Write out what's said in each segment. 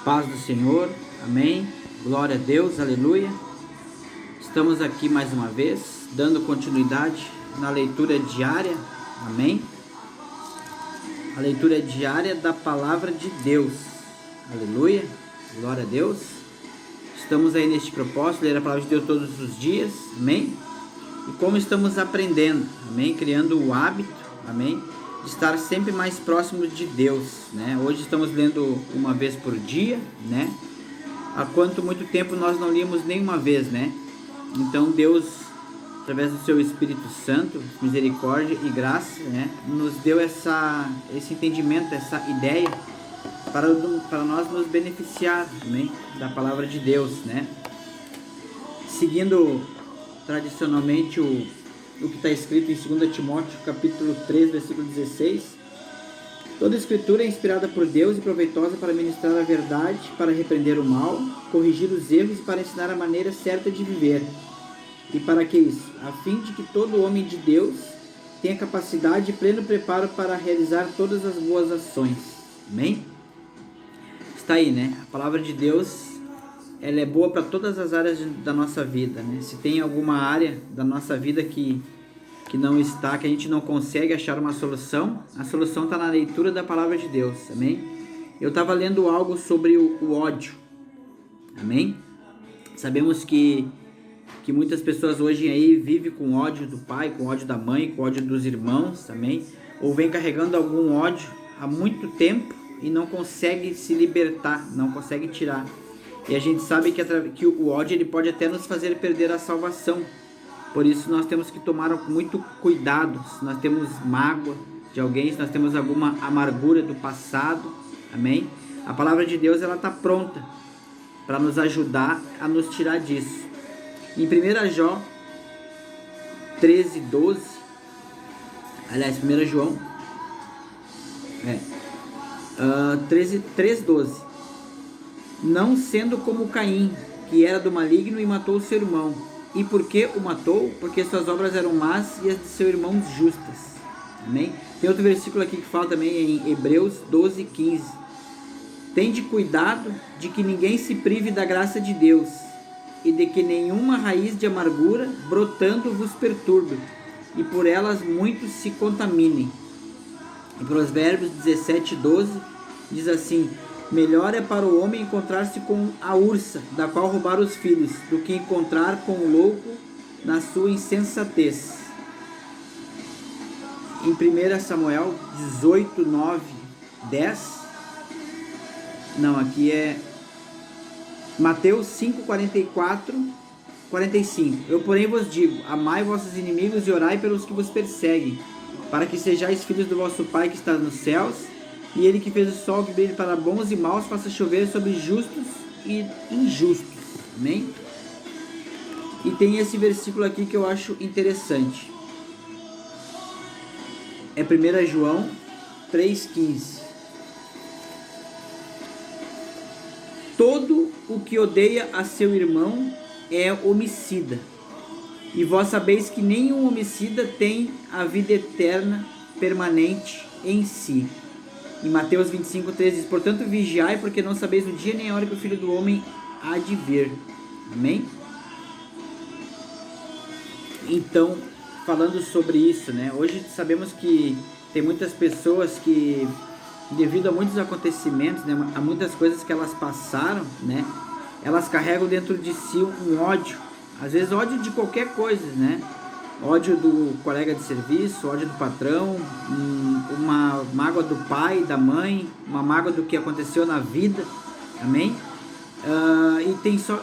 Paz do Senhor, amém, glória a Deus, aleluia. Estamos aqui mais uma vez, dando continuidade na leitura diária, amém. A leitura diária da palavra de Deus, aleluia, glória a Deus. Estamos aí neste propósito, ler a palavra de Deus todos os dias, amém. E como estamos aprendendo, amém, criando o hábito, amém, de estar sempre mais próximo de Deus, né? Hoje estamos lendo uma vez por dia, né? Há muito tempo nós não líamos nenhuma vez, né? Então Deus, através do seu Espírito Santo, misericórdia e graça, né, nos deu esse entendimento, essa ideia para nós nos beneficiar, amém, da palavra de Deus, né? Seguindo tradicionalmente o que está escrito em 2 Timóteo capítulo 3, versículo 16. Toda escritura é inspirada por Deus e proveitosa para ministrar a verdade, para repreender o mal, corrigir os erros e para ensinar a maneira certa de viver. E para que isso? A fim de que todo homem de Deus tenha capacidade e pleno preparo para realizar todas as boas ações. Amém? Está aí, né? A palavra de Deus, ela é boa para todas as áreas da nossa vida, né? Se tem alguma área da nossa vida que não está, que a gente não consegue achar uma solução, a solução está na leitura da palavra de Deus, amém? Eu estava lendo algo sobre o ódio, amém? Sabemos que muitas pessoas hoje aí vivem com ódio do pai, com ódio da mãe, com ódio dos irmãos, amém? Ou vem carregando algum ódio há muito tempo e não consegue se libertar, não consegue tirar. E a gente sabe que o ódio ele pode até nos fazer perder a salvação. Por isso nós temos que tomar muito cuidado. Se nós temos mágoa de alguém, se nós temos alguma amargura do passado, amém? A palavra de Deus ela está pronta para nos ajudar a nos tirar disso. Em 1 João 13, 12, aliás, 1 João 3, 12. Não sendo como Caim, que era do maligno e matou o seu irmão. E por que o matou? Porque suas obras eram más e as de seu irmão justas. Amém? Tem outro versículo aqui que fala também em Hebreus 12, 15. Tende cuidado de que ninguém se prive da graça de Deus, e de que nenhuma raiz de amargura brotando vos perturbe, e por elas muitos se contaminem. Em Provérbios 17, 12, diz assim: melhor é para o homem encontrar-se com a ursa, da qual roubar os filhos, do que encontrar com o louco na sua insensatez. Em 1 Samuel 18, 9, 10, não, aqui é Mateus 5, 44, 45. Eu, porém, vos digo, amai vossos inimigos e orai pelos que vos perseguem, para que sejais filhos do vosso Pai que está nos céus. E ele que fez o sol que brilhe para bons e maus, faça chover sobre justos e injustos. Amém? E tem esse versículo aqui que eu acho interessante. É 1 João 3,15. Todo o que odeia a seu irmão é homicida. E vós sabeis que nenhum homicida tem a vida eterna permanente em si. Em Mateus 25, 13 diz: portanto vigiai, porque não sabeis o dia nem a hora que o Filho do Homem há de vir. Amém? Então, falando sobre isso, né? Hoje sabemos que tem muitas pessoas que, devido a muitos acontecimentos, né, a muitas coisas que elas passaram, né, elas carregam dentro de si um ódio. Às vezes ódio de qualquer coisa, né? Ódio do colega de serviço, ódio do patrão, uma mágoa do pai, da mãe, uma mágoa do que aconteceu na vida, amém?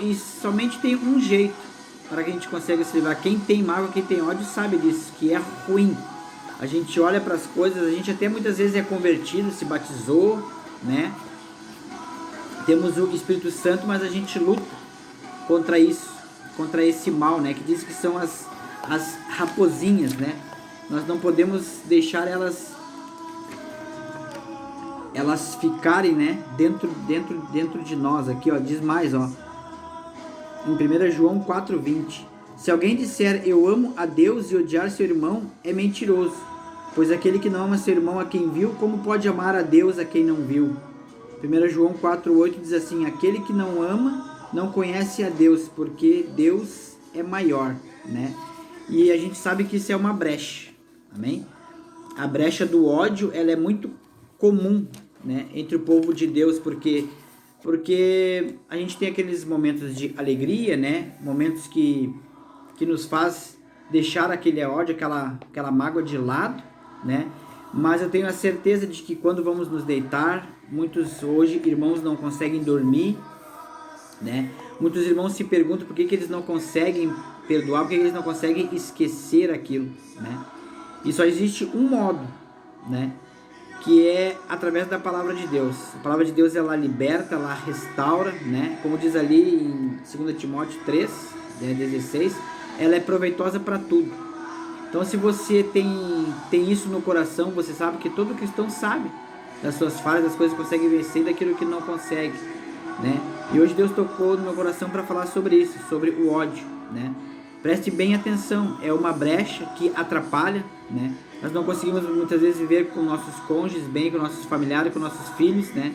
E somente tem um jeito para que a gente consiga se livrar. Quem tem mágoa, quem tem ódio sabe disso, que é ruim. A gente olha para as coisas, a gente até muitas vezes é convertido, se batizou, né? Temos o Espírito Santo, mas a gente luta contra isso, contra esse mal, né? Que diz que são as raposinhas, né? Nós não podemos deixar elas ficarem, né, dentro de nós. Aqui, ó, diz mais, ó, em 1 João 4:20. Se alguém disser eu amo a Deus e odiar seu irmão, é mentiroso, pois aquele que não ama seu irmão a quem viu, como pode amar a Deus a quem não viu? 1 João 4,8 diz assim: aquele que não ama não conhece a Deus, porque Deus é maior, né? E a gente sabe que isso é uma brecha, amém? A brecha do ódio, ela é muito comum, né, entre o povo de Deus, porque a gente tem aqueles momentos de alegria, né? Momentos que nos faz deixar aquele ódio, aquela mágoa de lado, né? Mas eu tenho a certeza de que quando vamos nos deitar, muitos hoje irmãos não conseguem dormir, né? Muitos irmãos se perguntam por que eles não conseguem perdoar, por que eles não conseguem esquecer aquilo, né? E só existe um modo, né? Que é através da palavra de Deus. A palavra de Deus, ela liberta, ela restaura, né? Como diz ali em 2 Timóteo 3, 16, ela é proveitosa para tudo. Então, se você tem isso no coração, você sabe que todo cristão sabe das suas falhas, das coisas que consegue vencer, daquilo que não consegue, né? E hoje Deus tocou no meu coração para falar sobre isso, sobre o ódio, né? Preste bem atenção, é uma brecha que atrapalha, né? Nós não conseguimos muitas vezes viver com nossos cônjuges bem, com nossos familiares, com nossos filhos, né?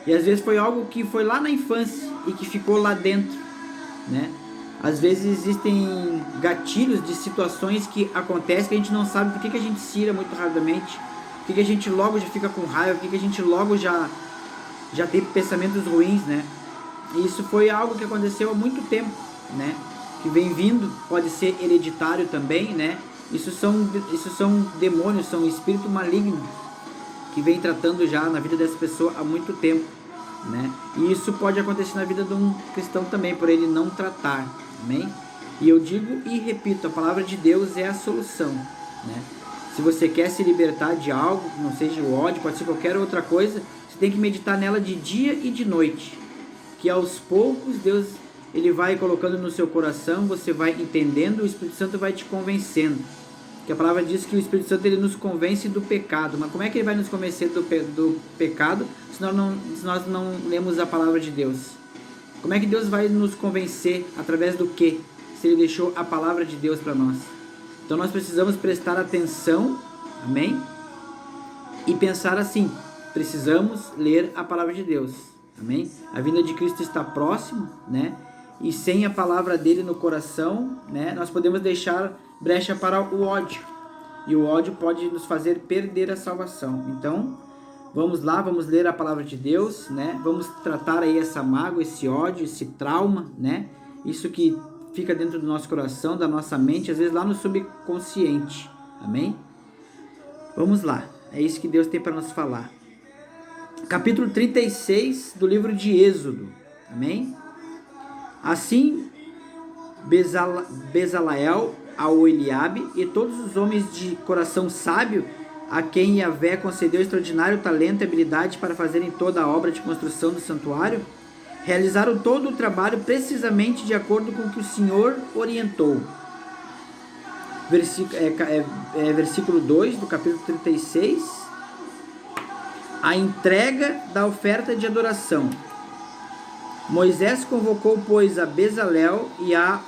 E às vezes foi algo que foi lá na infância e que ficou lá dentro, né? Às vezes existem gatilhos de situações que acontecem que a gente não sabe por que a gente se ira muito rapidamente, por que a gente logo já fica com raiva, por que a gente logo já tem pensamentos ruins, né? E isso foi algo que aconteceu há muito tempo, né? Que vem vindo, pode ser hereditário também, né? Isso são demônios, são espíritos malignos que vem tratando já na vida dessa pessoa há muito tempo, né? E isso pode acontecer na vida de um cristão também, por ele não tratar, amém? E eu digo e repito, a palavra de Deus é a solução, né? Se você quer se libertar de algo, não seja o ódio, pode ser qualquer outra coisa, você tem que meditar nela de dia e de noite, que aos poucos Deus, ele vai colocando no seu coração, você vai entendendo, o Espírito Santo vai te convencendo. Que a palavra diz que o Espírito Santo, ele nos convence do pecado. Mas como é que ele vai nos convencer do pecado se nós não lemos a palavra de Deus? Como é que Deus vai nos convencer? Através do quê? Se ele deixou a palavra de Deus para nós. Então nós precisamos prestar atenção, amém? E pensar assim, precisamos ler a palavra de Deus, amém? A vinda de Cristo está próximo, né? E sem a palavra dele no coração, né, nós podemos deixar brecha para o ódio. E o ódio pode nos fazer perder a salvação. Então, vamos lá, vamos ler a palavra de Deus, né? Vamos tratar aí essa mágoa, esse ódio, esse trauma, né? Isso que fica dentro do nosso coração, da nossa mente, às vezes lá no subconsciente. Amém? Vamos lá. É isso que Deus tem para nos falar. Capítulo 36 do livro de Êxodo. Amém? Assim, Bezaleel ao Eliabe e todos os homens de coração sábio, a quem Yahvé concedeu extraordinário talento e habilidade para fazerem toda a obra de construção do santuário, realizaram todo o trabalho precisamente de acordo com o que o Senhor orientou. Versículo 2 do capítulo 36. A entrega da oferta de adoração. Moisés convocou, pois, a Bezaleel e a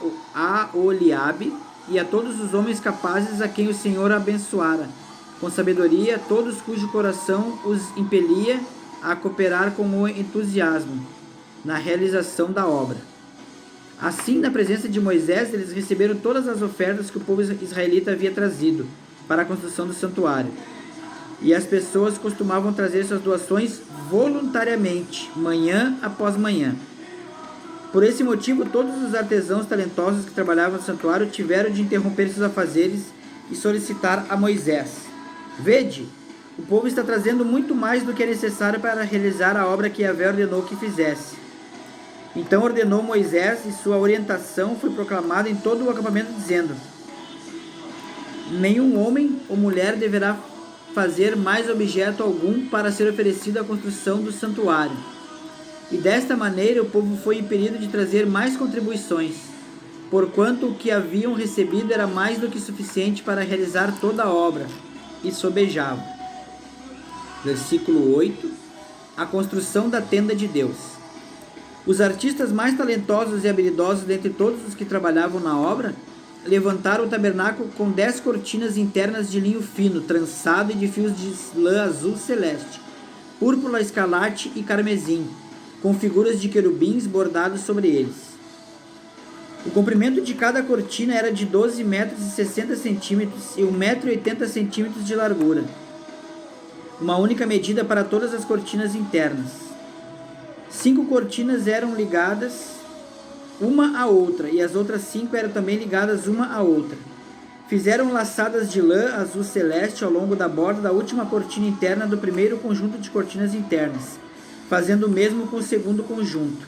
Oliabe e a todos os homens capazes a quem o Senhor abençoara, com sabedoria, todos cujo coração os impelia a cooperar com o entusiasmo na realização da obra. Assim, na presença de Moisés, eles receberam todas as ofertas que o povo israelita havia trazido para a construção do santuário. E as pessoas costumavam trazer suas doações voluntariamente, manhã após manhã. Por esse motivo, todos os artesãos talentosos que trabalhavam no santuário tiveram de interromper seus afazeres e solicitar a Moisés: Vede, o povo está trazendo muito mais do que é necessário para realizar a obra que Yahvé ordenou que fizesse. Então ordenou Moisés, e sua orientação foi proclamada em todo o acampamento, dizendo: Nenhum homem ou mulher deverá fazer mais objeto algum para ser oferecido à construção do santuário. E desta maneira o povo foi impedido de trazer mais contribuições, porquanto o que haviam recebido era mais do que suficiente para realizar toda a obra, e sobejavam. Versículo 8. A construção da tenda de Deus. Os artistas mais talentosos e habilidosos dentre todos os que trabalhavam na obra levantaram o tabernáculo com 10 cortinas internas de linho fino, trançado e de fios de lã azul celeste, púrpura, escarlate e carmesim, com figuras de querubins bordados sobre eles. O comprimento de cada cortina era de 12 metros e 60 centímetros e 1 metro e 80 centímetros de largura, uma única medida para todas as cortinas internas. 5 cortinas eram ligadas uma à outra, e as outras 5 eram também ligadas uma à outra. Fizeram laçadas de lã azul celeste ao longo da borda da última cortina interna do primeiro conjunto de cortinas internas, fazendo o mesmo com o segundo conjunto.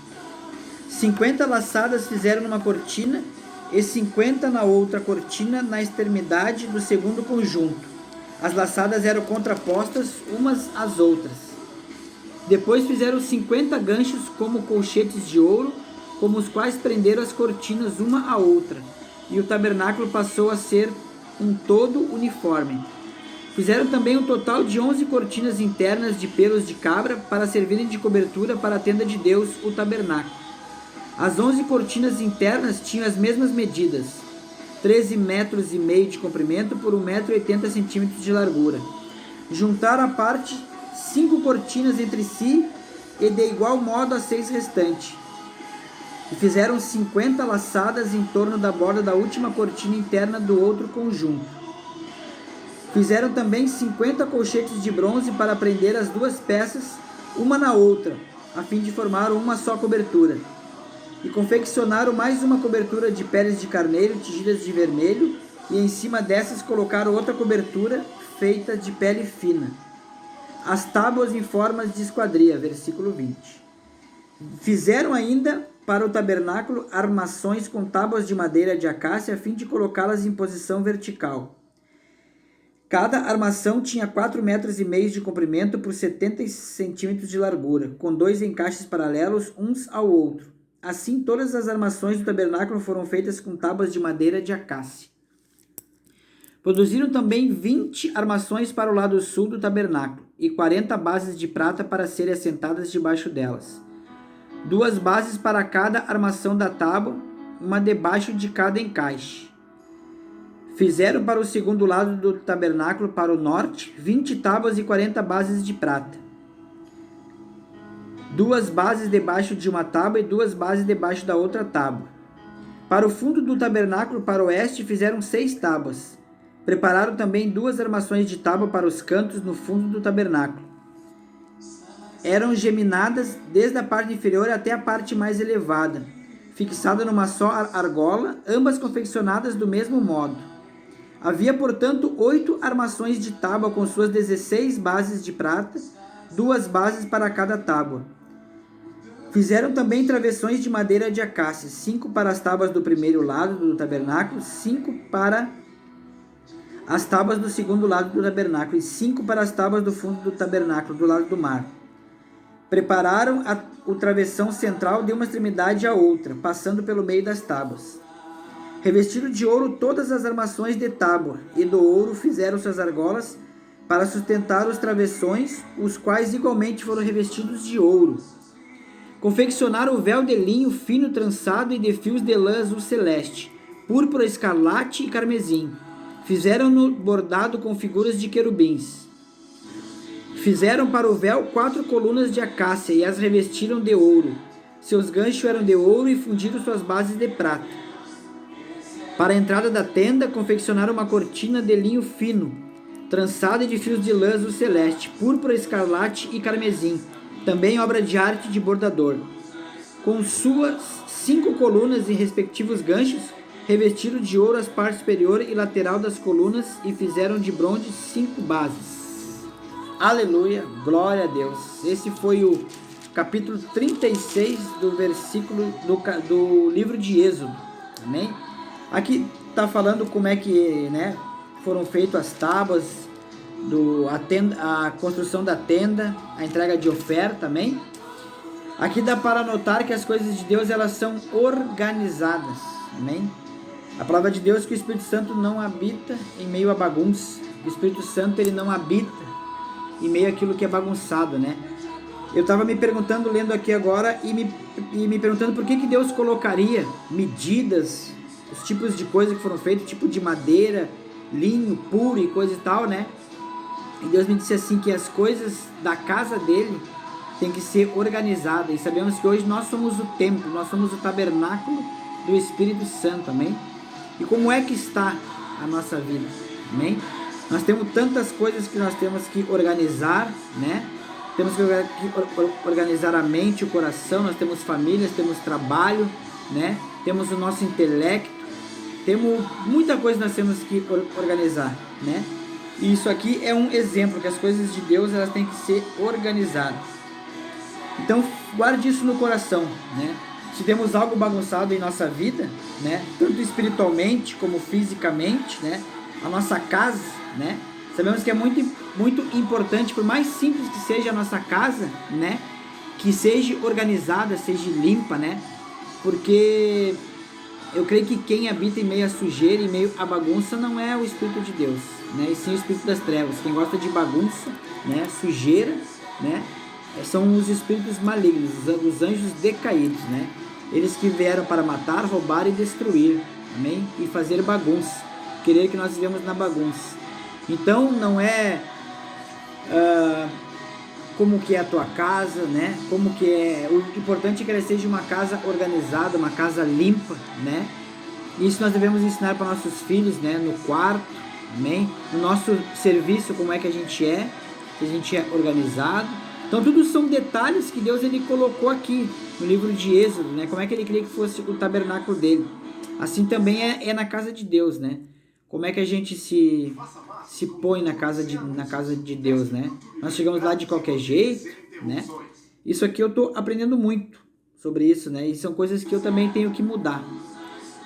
50 laçadas fizeram numa cortina e 50 na outra cortina na extremidade do segundo conjunto. As laçadas eram contrapostas umas às outras. Depois fizeram 50 ganchos como colchetes de ouro, como os quais prenderam as cortinas uma à outra, e o tabernáculo passou a ser um todo uniforme. Fizeram também um total de 11 cortinas internas de pelos de cabra para servirem de cobertura para a tenda de Deus, o tabernáculo. As 11 cortinas internas tinham as mesmas medidas, 13 metros e meio de comprimento por 1 metro e 80 centímetros de largura. Juntaram à parte 5 cortinas entre si e de igual modo as 6 restantes. E fizeram 50 laçadas em torno da borda da última cortina interna do outro conjunto. Fizeram também 50 colchetes de bronze para prender as duas peças uma na outra, a fim de formar uma só cobertura. E confeccionaram mais uma cobertura de peles de carneiro tingidas de vermelho, e em cima dessas colocaram outra cobertura feita de pele fina. As tábuas em formas de esquadria, versículo 20. Fizeram ainda para o tabernáculo armações com tábuas de madeira de acácia, a fim de colocá-las em posição vertical. Cada armação tinha 4 metros e meio de comprimento por 70 centímetros de largura, com 2 encaixes paralelos uns ao outro. Assim, todas as armações do tabernáculo foram feitas com tábuas de madeira de acácia. Produziram também 20 armações para o lado sul do tabernáculo e 40 bases de prata para serem assentadas debaixo delas. 2 bases para cada armação da tábua, uma debaixo de cada encaixe. Fizeram para o segundo lado do tabernáculo, para o norte, 20 tábuas e 40 bases de prata. 2 bases debaixo de uma tábua e 2 bases debaixo da outra tábua. Para o fundo do tabernáculo, para o oeste, fizeram 6 tábuas. Prepararam também 2 armações de tábua para os cantos no fundo do tabernáculo. Eram geminadas desde a parte inferior até a parte mais elevada, fixada numa só argola, ambas confeccionadas do mesmo modo. Havia, portanto, 8 armações de tábua com suas 16 bases de prata, 2 bases para cada tábua. Fizeram também travessões de madeira de acácia, 5 para as tábuas do primeiro lado do tabernáculo, 5 para as tábuas do segundo lado do tabernáculo e 5 para as tábuas do fundo do tabernáculo, do lado do mar. Prepararam o travessão central de uma extremidade à outra, passando pelo meio das tábuas. Revestiram de ouro todas as armações de tábua, e do ouro fizeram suas argolas para sustentar os travessões, os quais igualmente foram revestidos de ouro. Confeccionaram o véu de linho fino trançado e de fios de lã azul celeste, púrpura, escarlate e carmesim. Fizeram-no bordado com figuras de querubins. Fizeram para o véu 4 colunas de acácia e as revestiram de ouro. Seus ganchos eram de ouro e fundiram suas bases de prata. Para a entrada da tenda, confeccionaram uma cortina de linho fino, trançada de fios de lã azul celeste, púrpura, escarlate e carmesim, também obra de arte de bordador. Com suas 5 colunas e respectivos ganchos, revestiram de ouro as partes superior e lateral das colunas e fizeram de bronze 5 bases. Aleluia, glória a Deus. Esse foi o capítulo 36 do versículo do livro de Êxodo. Amém? Aqui está falando como é que foram feitas as tábuas, a construção da tenda, a entrega de oferta, amém? Aqui dá para notar que as coisas de Deus elas são organizadas, amém? A palavra de Deus é que o Espírito Santo não habita em meio a bagunça. O Espírito Santo ele não habita em meio àquilo que é bagunçado, né? Eu estava me perguntando, lendo aqui agora, e me perguntando por que Deus colocaria medidas, os tipos de coisas que foram feitas, tipo de madeira, linho puro e coisa e tal, né? E Deus me disse assim, que as coisas da casa dele tem que ser organizada. E sabemos que hoje nós somos o templo, nós somos o tabernáculo do Espírito Santo, amém? E como é que está a nossa vida, amém? Nós temos tantas coisas que nós temos que organizar, né? Temos que organizar a mente, o coração. Nós temos famílias, temos trabalho, né? Temos o nosso intelecto, temos muita coisa que nós temos que organizar, né? E isso aqui é um exemplo que as coisas de Deus, elas têm que ser organizadas. Então guarde isso no coração, né? Se temos algo bagunçado em nossa vida, né, tanto espiritualmente como fisicamente, né, a nossa casa, né, sabemos que é muito importante, por mais simples que seja a nossa casa, né, que seja organizada, seja limpa, né, porque eu creio que quem habita em meio à sujeira, em meio à bagunça, não é o Espírito de Deus, né, e sim o Espírito das trevas. Quem gosta de bagunça, né, sujeira, né, são os espíritos malignos, os anjos decaídos, né? Eles que vieram para matar, roubar e destruir, amém? E fazer bagunça, querer que nós vivemos na bagunça. Então não é como que é a tua casa, né? Como que é, o importante é que ela seja uma casa organizada, uma casa limpa, né? Isso nós devemos ensinar para nossos filhos, né? No quarto, amém? No nosso serviço, como é que a gente é, se a gente é organizado. Então tudo são detalhes que Deus ele colocou aqui no livro de Êxodo, né? Como é que ele queria que fosse o tabernáculo dele. Assim também é na casa de Deus, né? Como é que a gente se põe na casa de Deus, né? Nós chegamos lá de qualquer jeito, né? Isso aqui eu estou aprendendo muito sobre isso, né? E são coisas que eu também tenho que mudar.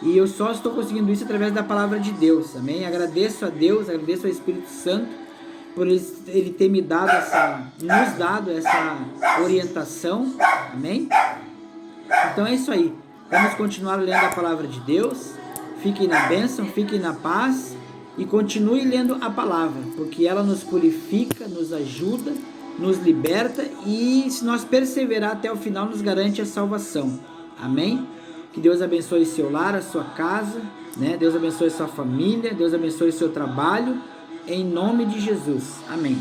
E eu só estou conseguindo isso através da palavra de Deus, amém? Agradeço a Deus, agradeço ao Espírito Santo por ele ter nos dado essa orientação, amém? Então é isso aí, vamos continuar lendo a palavra de Deus. Fiquem na bênção, fiquem na paz e continue lendo a palavra, porque ela nos purifica, nos ajuda, nos liberta e, se nós perseverar até o final, nos garante a salvação, amém? Que Deus abençoe seu lar, a sua casa, né? Deus abençoe sua família, Deus abençoe seu trabalho, em nome de Jesus. Amém.